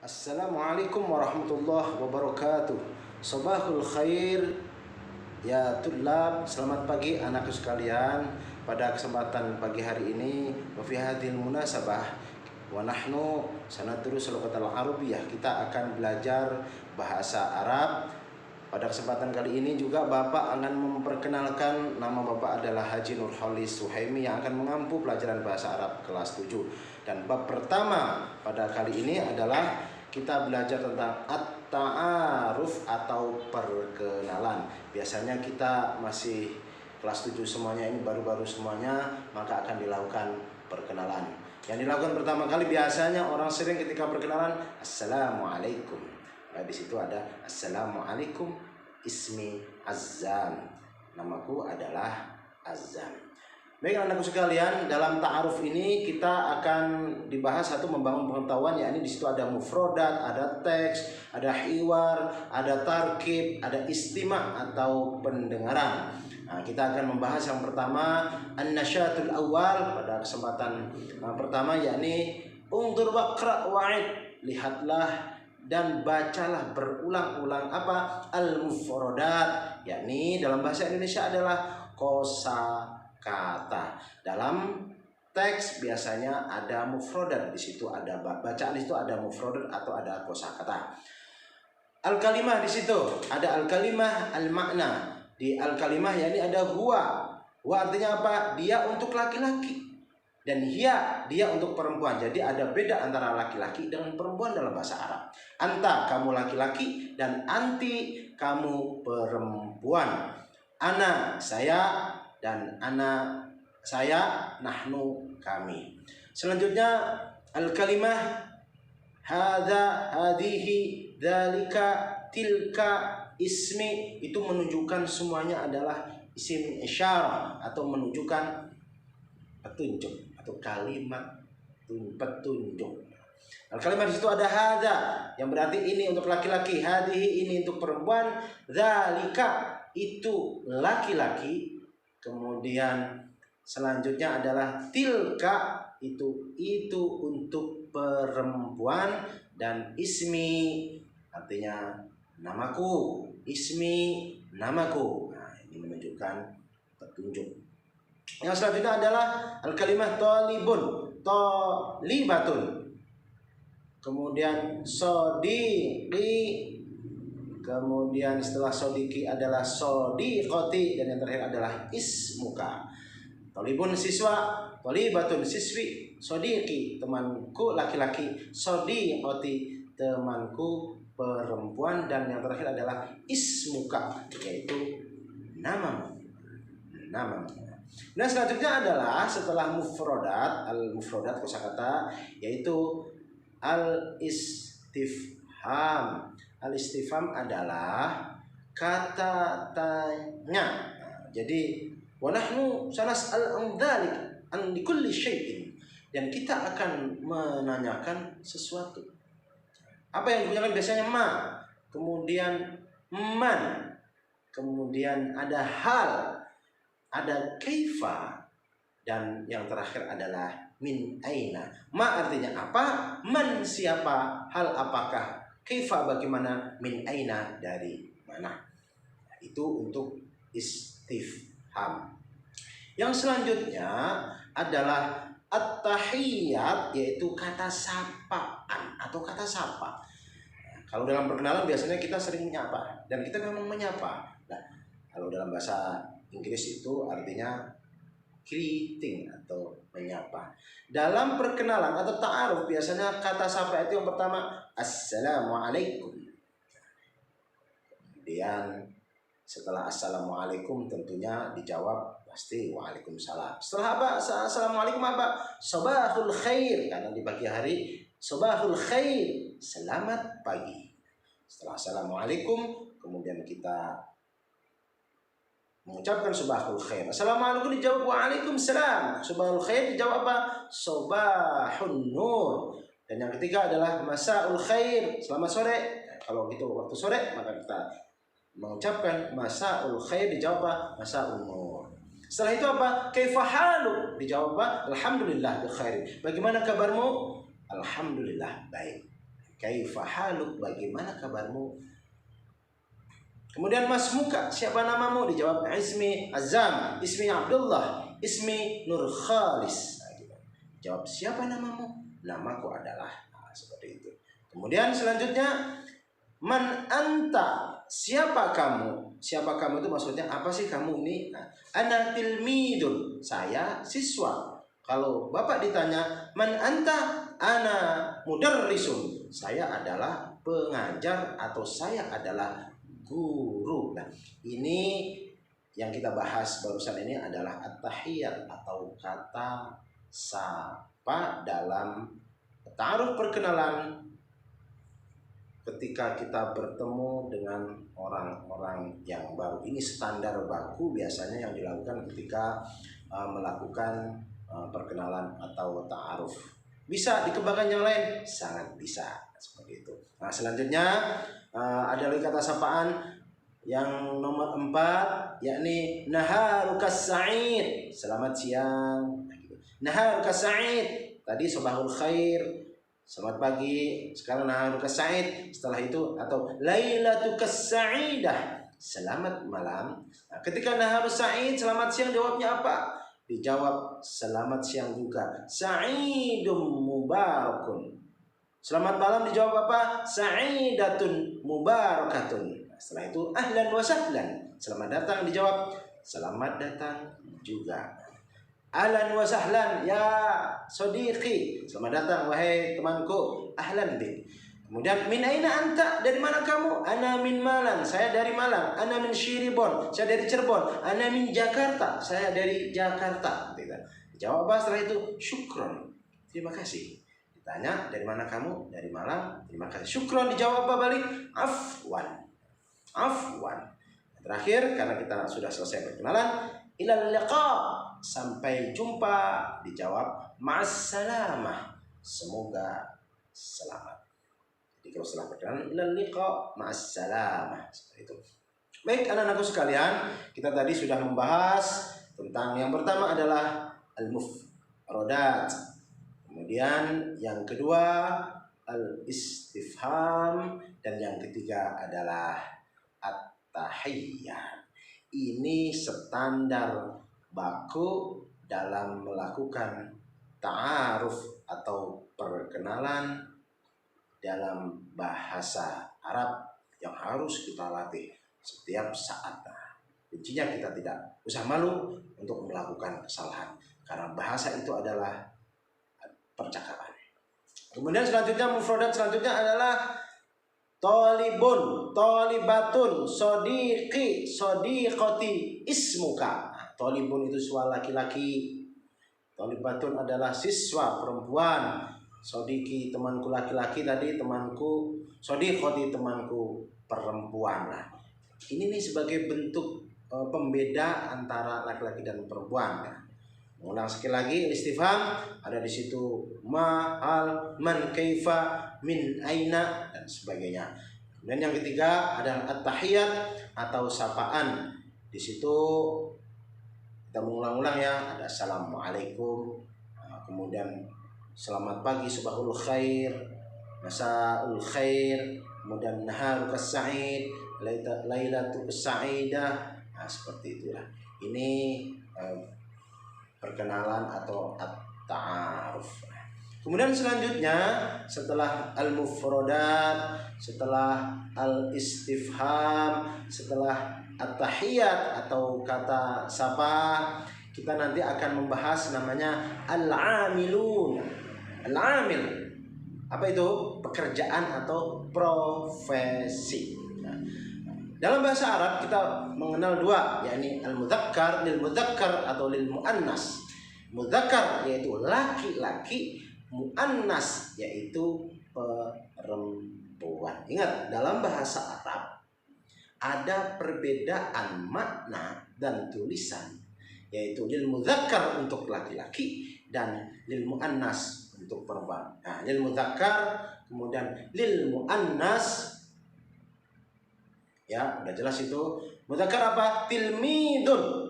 Assalamualaikum warahmatullahi wabarakatuh. Sabahul khair ya tullab. Selamat pagi anakku sekalian. Pada kesempatan pagi hari ini wa fi hadhil munasabah wa nahnu sanadrus lugatal arabiyyah. Kita akan belajar bahasa Arab. Pada kesempatan kali ini juga Bapak akan memperkenalkan, nama Bapak adalah Haji Nurholis Suhaimi yang akan mengampu pelajaran bahasa Arab kelas 7. Dan bab pertama pada kali ini adalah kita belajar tentang at-ta'aruf atau perkenalan. Biasanya kita masih kelas 7 semuanya, ini baru-baru semuanya, maka akan dilakukan perkenalan. Yang dilakukan pertama kali biasanya orang sering ketika perkenalan, Assalamualaikum. Nah, di situ ada Assalamualaikum, ismi Azzam. Namaku adalah Azzam. Baik anakku sekalian, dalam ta'aruf ini kita akan dibahas satu membangun pengetahuan, yakni di situ ada mufrodat, ada teks, ada hiwar, ada tarkib, ada istima' atau pendengaran. Nah, kita akan membahas yang pertama an-nasyatul awal pada kesempatan pertama, yakni ungdur waqra wa'id, lihatlah dan bacalah berulang-ulang apa al-mufrodat, yakni dalam bahasa Indonesia adalah kosakata. Dalam teks biasanya ada mufrodat, di situ ada bacaan, di situ ada mufrodat atau ada kosakata. Al-kalimah, di situ ada al-kalimah al-makna. Di al-kalimah yakni ada huwa. Huwa artinya apa? Dia untuk laki-laki. Dan dia untuk perempuan. Jadi ada beda antara laki-laki dengan perempuan dalam bahasa Arab. Anta, kamu laki-laki, dan anti, kamu perempuan. Ana, saya, dan ana, saya, nahnu, kami. Selanjutnya al-kalimah hadza, hadihi, dzalika, tilka, ismi, itu menunjukkan semuanya adalah isim isyarah atau menunjukkan petunjuk atau kalimat petunjuk. Kalimat di situ ada hadza yang berarti ini untuk laki-laki, hadihi ini untuk perempuan, dzalika itu laki-laki, kemudian selanjutnya adalah tilka itu untuk perempuan, dan ismi artinya namaku, ismi namaku. Nah, ini menunjukkan petunjuk. Yang selanjutnya adalah al-kalimah talibun, talibatun, kemudian sodiqi, kemudian setelah sodiki adalah sodiqoti, dan yang terakhir adalah ismuka. Talibun siswa, talibatun siswi, sodiqi temanku laki-laki, sodiqoti temanku perempuan, dan yang terakhir adalah ismuka, yaitu namamu. Nah, selanjutnya adalah setelah mufrodat, al-mufrodat kosakata, yaitu al-istifham. Al-istifham adalah kata tanya. Jadi wa nahnu sanas'al an dzalik an likulli syai'in, dan kita akan menanyakan sesuatu. Apa yang digunakan biasanya ma, kemudian man, kemudian ada hal, ada kaifa, dan yang terakhir adalah min aina. Ma artinya apa, man siapa, hal apakah, kaifa bagaimana, min aina dari mana. Itu untuk istifham. Yang selanjutnya adalah at-tahiyyat, yaitu kata sapaan atau kata sapa. Kalau dalam perkenalan biasanya kita sering menyapa, dan kita memang menyapa. Nah, kalau dalam bahasa Inggris itu artinya greeting atau menyapa. Dalam perkenalan atau ta'aruf biasanya kata sapa itu yang pertama assalamualaikum. Kemudian setelah assalamualaikum tentunya dijawab pasti waalaikumsalam. Setelah apa? Assalamualaikum apa? Sabahul khair, karena di pagi hari sabahul khair, selamat pagi. Setelah assalamualaikum kemudian kita mengucapkan subahul khair. Assalamualaikum dijawab waalaikumsalam. Subahul khair dijawab apa? Subahun nur. Dan yang ketiga adalah masaul khair, selamat sore. Kalau gitu waktu sore maka kita mengucapkan masaul khair, dijawab apa? Masaul nur. Setelah itu apa? Kaifa halu, dijawab apa? Alhamdulillah bi khair. Bagaimana kabarmu? Alhamdulillah baik. kaifa haluk, bagaimana kabarmu? Kemudian masmuka, siapa namamu? Dijawab ismi Azam, ismi Abdullah, ismi Nur Khalis. Nah, gitu. Jawab siapa namamu? Namaku adalah. Nah, seperti itu. Kemudian selanjutnya man anta, siapa kamu? Siapa kamu itu maksudnya apa sih kamu ini? Nah, ana tilmidun, saya siswa. Kalau Bapak ditanya man anta, ana mudarrisun, saya adalah pengajar atau saya adalah guru. Nah, ini yang kita bahas barusan ini adalah at-tahiyat atau kata sapa dalam ta'aruf, perkenalan ketika kita bertemu dengan orang-orang yang baru. Ini standar baku biasanya yang dilakukan ketika melakukan perkenalan atau ta'aruf. Bisa dikembangkan yang lain? Sangat bisa, seperti itu. Nah, selanjutnya ada lagi kata sapaan yang nomor 4, yakni naharukas sa'id, selamat siang. Naharukas sa'id, tadi sabahul khair, selamat pagi. Sekarang naharukas sa'id, setelah itu atau lailatukas sa'idah, selamat malam. Nah, ketika naharus sa'id, selamat siang, jawabnya apa? Dijawab selamat siang juga, sa'idum mubarakun. Selamat malam dijawab apa? Sa'idatun mubarakatun. Setelah itu ahlan wa sahlan, selamat datang dijawab selamat datang juga. Ahlan wa sahlan ya sadiqi, selamat datang wahai temanku, ahlan bi. Kemudian min aina anta, dari mana kamu? Ana min Malang, saya dari Malang. Ana min Cirebon, saya dari Cirebon. Ana min Jakarta, saya dari Jakarta. Jawab apa setelah itu? Syukron, terima kasih. Tanya dari mana kamu? Dari Malang. Terima kasih. Syukron, dijawab apa balik? Afwan. Afwan. Terakhir, karena kita sudah selesai perkenalan, ilal liqa, sampai jumpa, dijawab ma'assalamah, semoga selamat. Jadi kalau setelah perkenalan, ilal liqa ma'assalamah, seperti itu. Baik anak-anakku sekalian, kita tadi sudah membahas tentang yang pertama adalah al-mufradat. Kemudian yang kedua al-istifham, dan yang ketiga adalah at-tahiyyah. Ini standar baku dalam melakukan ta'aruf atau perkenalan dalam bahasa Arab yang harus kita latih setiap saat. Kuncinya kita tidak usah malu untuk melakukan kesalahan, karena bahasa itu adalah percakapan. Kemudian selanjutnya mufradat selanjutnya adalah talibun, talibatun, sodiqi, sodiqati, ismuka. Talibun itu siswa laki-laki, talibatun adalah siswa perempuan, sodiqi temanku laki-laki tadi, temanku, sodiqati temanku perempuan. Nah, ini nih sebagai bentuk pembeda antara laki-laki dan perempuan. Nah, ulang sekali lagi, istifham ada di situ ma, hal, man, kaifa, min, aina dan sebagainya. Dan yang ketiga adalah at-tahiyat atau sapaan. Di situ kita mengulang-ulang ya, ada assalamualaikum, kemudian selamat pagi, subahul khair, masaul khair, kemudian naharukas sa'id, lailatus sa'idah. Nah, seperti itulah. Ini perkenalan atau at-ta'aruf. Kemudian selanjutnya setelah al-mufradat, setelah al-istifham, setelah at-tahiyat atau kata sapa, kita nanti akan membahas namanya al-amilun. Al-amil, apa itu? Pekerjaan atau profesi. Dalam bahasa Arab kita mengenal dua, yakni al-mudzakkar lil mudzakkar atau lil muannas. Mudzakkar yaitu laki-laki, muannas yaitu perempuan. Ingat, dalam bahasa Arab ada perbedaan makna dan tulisan, yaitu lil mudzakkar untuk laki-laki dan lil muannas untuk perempuan. Nah, lil mudzakkar kemudian lil muannas. Ya, udah jelas itu. Mudzakkar apa? Tilmidun.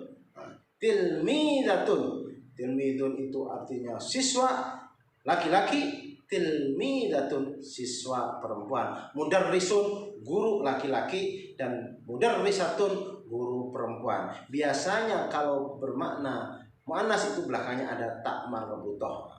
Tilmidatun. Tilmidun itu artinya siswa laki-laki. tilmidatun, siswa perempuan. Mudarrisun, guru laki-laki, dan mudarrisatun, guru perempuan. Biasanya kalau bermakna muannas itu belakangnya ada tak marbutoh.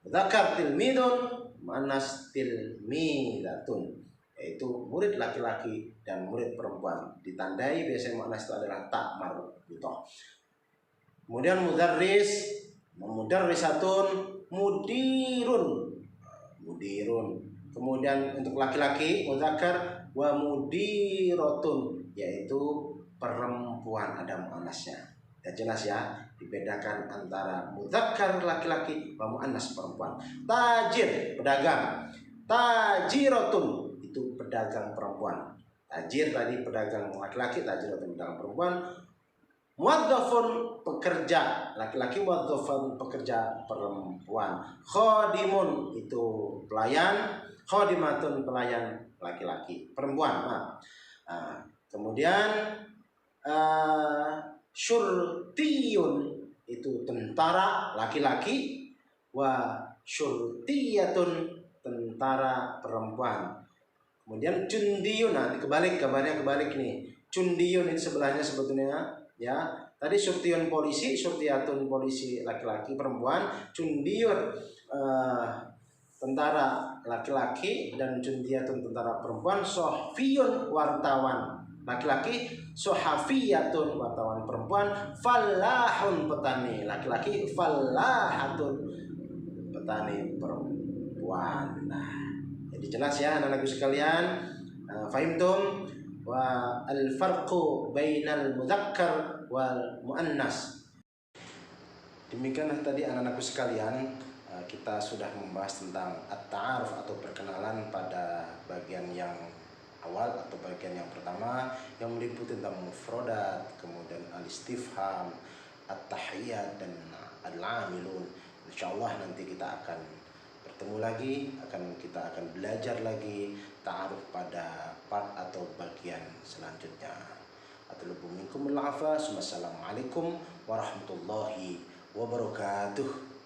Dzakar tilmidun, muannas tilmidatun, yaitu murid laki-laki dan murid perempuan. Ditandai biasanya muannas itu adalah tak marbutoh. Kemudian mudarris, mudarrisatun, mudirun, mudirun. Kemudian untuk laki-laki muzakkar, wa mudirotun, yaitu perempuan, ada muannasnya. Ya jelas ya, dibedakan antara muzakkar laki-laki wa muannas perempuan. Tajir, pedagang. Tajirotun, itu pedagang perempuan. Tajir tadi pedagang laki-laki, tajirotun pedagang perempuan. Muadzafun, pekerja laki-laki, muadzafun, pekerja perempuan. Khadimun, itu pelayan. Khadimatun, pelayan laki-laki, perempuan. Kemudian syurtiyun, itu tentara laki-laki. Wa syurtiyatun, tentara perempuan. Kemudian cundiyun, nanti kebalik, kabarnya kebalik nih. Cundiyun itu sebelahnya sebetulnya ya, tadi syurtiyun polisi, syurtiyatun polisi laki-laki perempuan, cundiyun tentara laki-laki, dan cundiyatun tentara perempuan. Sohfiyun, wartawan laki-laki, sohafiyatun, wartawan perempuan. Fallahun, petani laki-laki, fallahatun, petani perempuan. Nah, jadi jelas ya anak-anakku sekalian. Fahimtum? Wa al-farqu bainal mudzakkar wal muannas. Demikianlah tadi anak-anakku sekalian, kita sudah membahas tentang at-ta'aruf atau perkenalan pada bagian yang awal atau bagian yang pertama, yang meliputi tentang mufradat, kemudian al-istifham, at-tahiyyat, dan al-amilun. Insyaallah nanti kita akan bertemu lagi, kita akan belajar lagi ta'aruf pada part atau bagian selanjutnya. Atlubu minkumul afa. Wassalamualaikum warahmatullahi wabarakatuh.